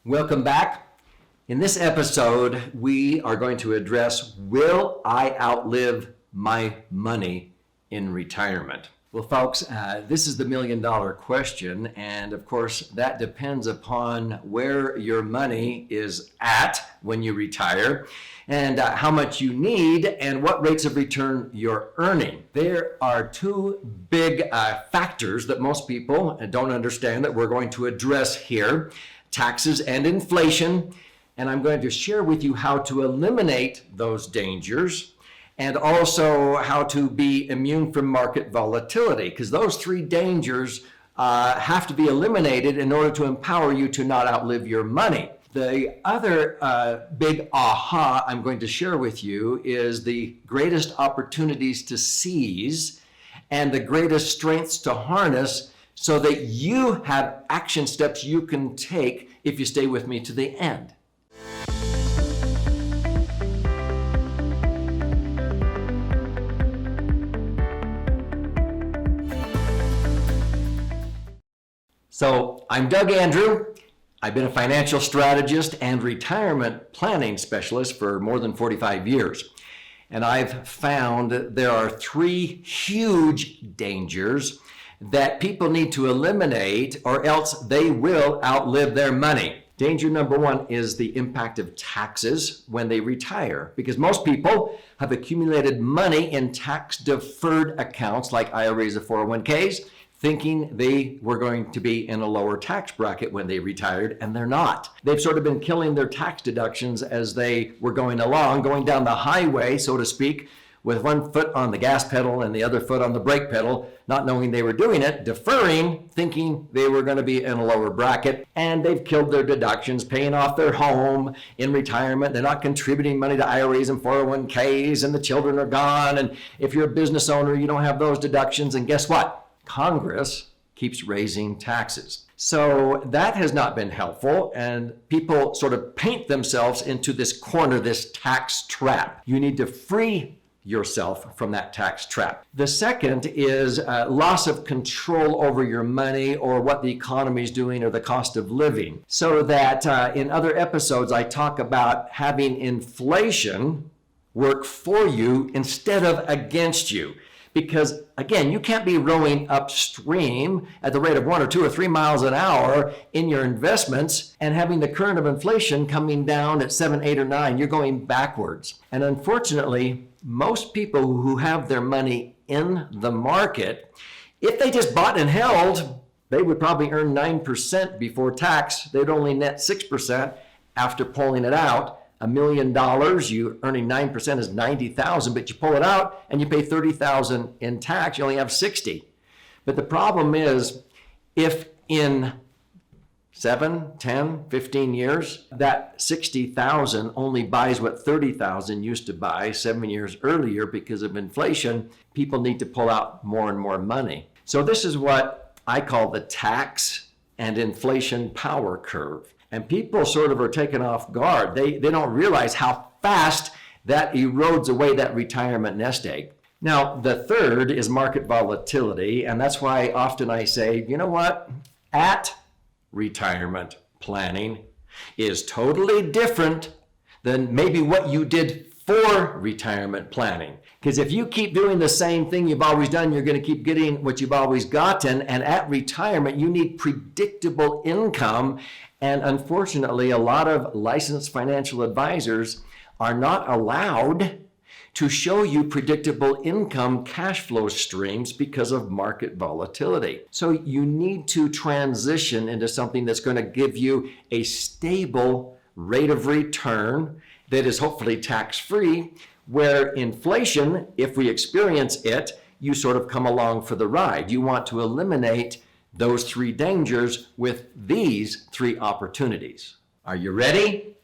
Welcome back. In this episode, we are going to address, will I outlive my money in retirement? Well, folks, this is the million-dollar question, and of course, that depends upon where your money is at when you retire, and how much you need, and what rates of return you're earning. There are two big factors that most people don't understand that we're going to address here: taxes and inflation. And I'm going to share with you how to eliminate those dangers, and also how to be immune from market volatility, because those three dangers have to be eliminated in order to empower you to not outlive your money. The other big aha I'm going to share with you is the greatest opportunities to seize and the greatest strengths to harness, so that you have action steps you can take if you stay with me to the end. So I'm Doug Andrew. I've been a financial strategist and retirement planning specialist for more than 45 years. And I've found there are three huge dangers that people need to eliminate, or else they will outlive their money. Danger number one is the impact of taxes when they retire, because most people have accumulated money in tax-deferred accounts like IRAs or 401ks, thinking they were going to be in a lower tax bracket when they retired, and they're not. They've sort of been killing their tax deductions as they were going along, going down the highway, so to speak, with one foot on the gas pedal and the other foot on the brake pedal, not knowing they were doing it, deferring, thinking they were going to be in a lower bracket, and they've killed their deductions, paying off their home in retirement. They're not contributing money to IRAs and 401ks, and the children are gone, and if you're a business owner, you don't have those deductions, and guess what? Congress keeps raising taxes. So that has not been helpful, and people sort of paint themselves into this corner, this tax trap. You need to free yourself from that tax trap. The second is loss of control over your money, or what the economy is doing, or the cost of living. So that in other episodes, I talk about having inflation work for you instead of against you. Because again, you can't be rowing upstream at the rate of 1 or 2 or 3 miles an hour in your investments and having the current of inflation coming down at 7, 8, or 9. You're going backwards. And unfortunately, most people who have their money in the market, if they just bought and held, they would probably earn 9% before tax. They'd only net 6% after pulling it out. $1 million, you earning 9% is $90,000, but you pull it out and you pay $30,000 in tax, you only have $60,000. But the problem is, if in 7, 10, 15 years, that $60,000 only buys what $30,000 used to buy 7 years earlier because of inflation, people need to pull out more and more money. So this is what I call the tax and inflation power curve. And people sort of are taken off guard. They don't realize how fast that erodes away that retirement nest egg. Now, the third is market volatility, and that's why often I say, you know what? At retirement planning is totally different than maybe what you did for retirement planning. Because if you keep doing the same thing you've always done, you're going to keep getting what you've always gotten. And at retirement, you need predictable income. And unfortunately, a lot of licensed financial advisors are not allowed to show you predictable income cash flow streams because of market volatility. So you need to transition into something that's going to give you a stable rate of return that is hopefully tax-free, where inflation, if we experience it, you sort of come along for the ride. You want to eliminate those three dangers with these three opportunities. Are you ready?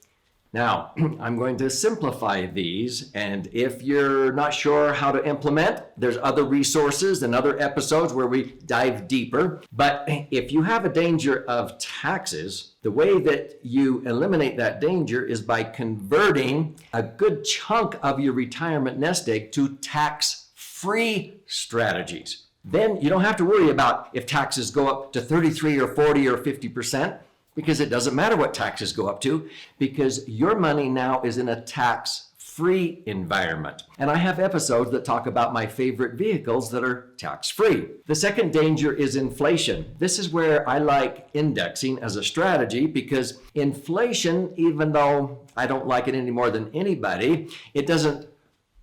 Now, I'm going to simplify these, and if you're not sure how to implement, there's other resources and other episodes where we dive deeper. But if you have a danger of taxes, the way that you eliminate that danger is by converting a good chunk of your retirement nest egg to tax-free strategies. Then you don't have to worry about if taxes go up to 33 or 40 or 50%. because it doesn't matter what taxes go up to, because your money now is in a tax-free environment. And I have episodes that talk about my favorite vehicles that are tax-free. The second danger is inflation. This is where I like indexing as a strategy, because inflation, even though I don't like it any more than anybody, it doesn't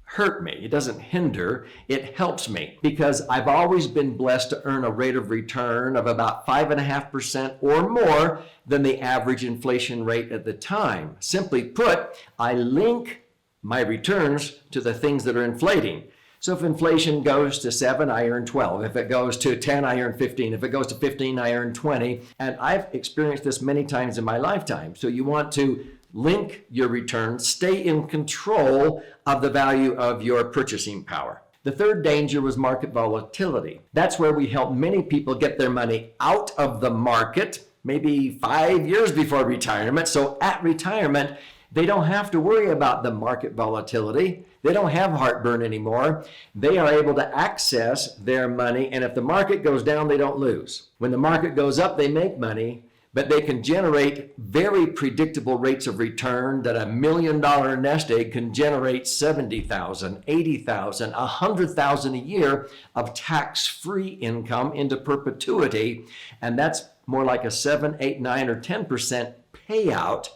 hurt me. It doesn't hinder. It helps me, because I've always been blessed to earn a rate of return of about 5.5% or more than the average inflation rate at the time. Simply put, I link my returns to the things that are inflating. So if inflation goes to 7, I earn 12. If it goes to 10, I earn 15. If it goes to 15, I earn 20. And I've experienced this many times in my lifetime. So you want to link your returns, stay in control of the value of your purchasing power. The third danger was market volatility. That's where we help many people get their money out of the market, maybe 5 years before retirement. So at retirement, they don't have to worry about the market volatility. They don't have heartburn anymore. They are able to access their money, and if the market goes down, they don't lose. When the market goes up, they make money, but they can generate very predictable rates of return that $1 million nest egg can generate $70,000, $80,000, $100,000 a year of tax-free income into perpetuity. And that's more like a 7, 8, 9, or 10% payout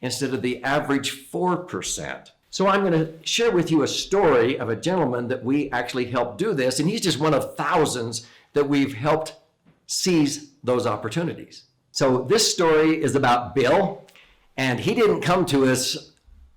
instead of the average 4%. So I'm going to share with you a story of a gentleman that we actually helped do this, and he's just one of thousands that we've helped seize those opportunities. So this story is about Bill, and he didn't come to us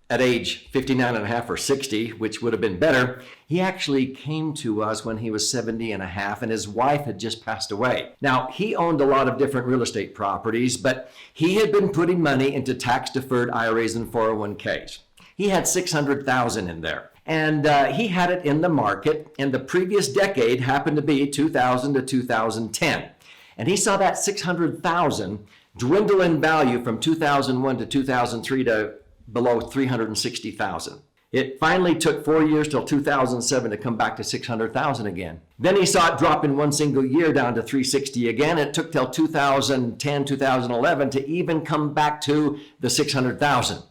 at age 59 and a half or 60, which would have been better. He actually came to us when he was 70 and a half, and his wife had just passed away. Now, he owned a lot of different real estate properties, but he had been putting money into tax-deferred IRAs and 401ks. He had $600,000 in there, and he had it in the market, and the previous decade happened to be 2000 to 2010. And he saw that $600,000 dwindle in value from 2001 to 2003 to below $360,000. It finally took 4 years till 2007 to come back to $600,000 again. Then he saw it drop in one single year down to $360 again. It took till 2010, 2011 to even come back to the $600,000.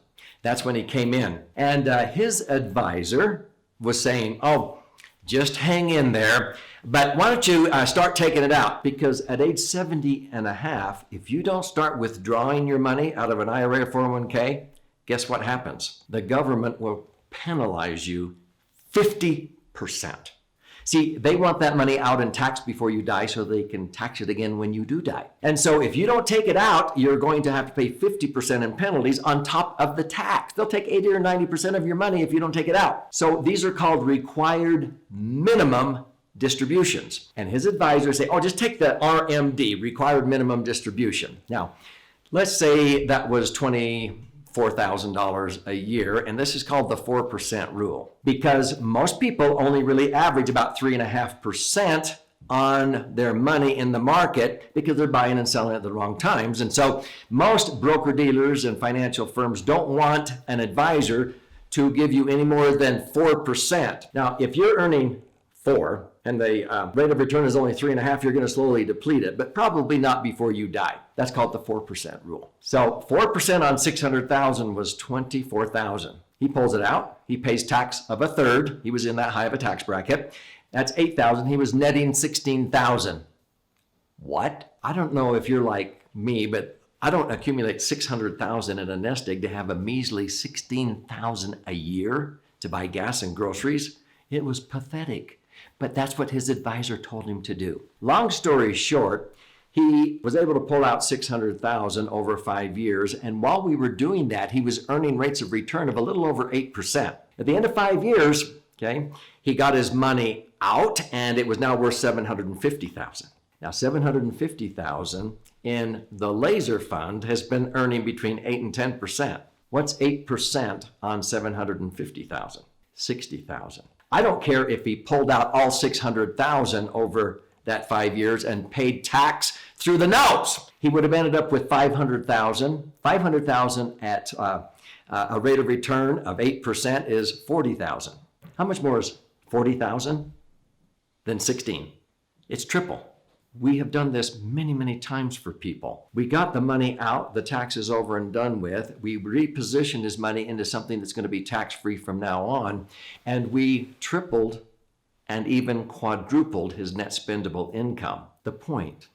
That's when he came in. And his advisor was saying, oh, just hang in there. But why don't you start taking it out? Because at age 70 and a half, if you don't start withdrawing your money out of an IRA or 401k, guess what happens? The government will penalize you 50%. See, they want that money out and taxed before you die so they can tax it again when you do die. And so if you don't take it out, you're going to have to pay 50% in penalties on top of the tax. They'll take 80 or 90% of your money if you don't take it out. So these are called required minimum distributions. And his advisors say, oh, just take the RMD, required minimum distribution. Now, let's say that was $24,000 a year, and this is called the 4% rule, because most people only really average about 3.5% on their money in the market because they're buying and selling at the wrong times. And so most broker dealers and financial firms don't want an advisor to give you any more than 4%. Now, if you're earning 4 and the rate of return is only 3.5, you're going to slowly deplete it, but probably not before you die. That's called the 4% rule. So 4% on 600,000 was 24,000. He pulls it out. He pays tax of a third. He was in that high of a tax bracket. That's 8,000. He was netting 16,000. What? I don't know if you're like me, but I don't accumulate 600,000 in a nest egg to have a measly 16,000 a year to buy gas and groceries. It was pathetic. But that's what his advisor told him to do. Long story short, he was able to pull out 600,000 over 5 years. And while we were doing that, he was earning rates of return of a little over 8%. At the end of 5 years, he got his money out, and it was now worth 750,000. Now, 750,000 in the laser fund has been earning between 8 and 10%. What's 8% on 750,000? 60,000. I don't care if he pulled out all 600,000 over that 5 years and paid tax through the nose. He would have ended up with 500,000. 500,000 at a rate of return of 8% is 40,000. How much more is 40,000 than 16? It's triple. We have done this many, many times for people. We got the money out, the tax is over and done with. We repositioned his money into something that's going to be tax-free from now on, and we tripled and even quadrupled his net spendable income. The point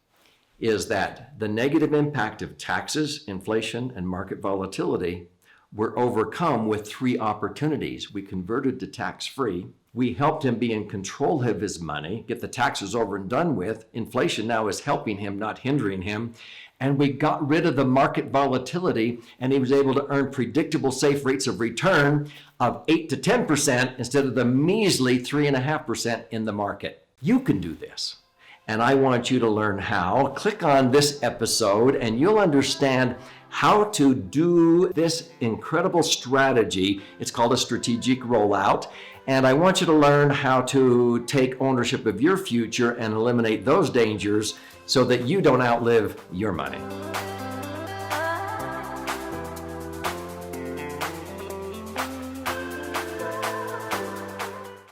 is that the negative impact of taxes, inflation, and market volatility were overcome with 3 opportunities. We converted to tax-free. We helped him be in control of his money, get the taxes over and done with. Inflation now is helping him, not hindering him. And we got rid of the market volatility, and he was able to earn predictable, safe rates of return of 8 to 10% instead of the measly 3.5% in the market. You can do this, and I want you to learn how. Click on this episode, and you'll understand how to do this incredible strategy. It's called a strategic rollout. And I want you to learn how to take ownership of your future and eliminate those dangers so that you don't outlive your money.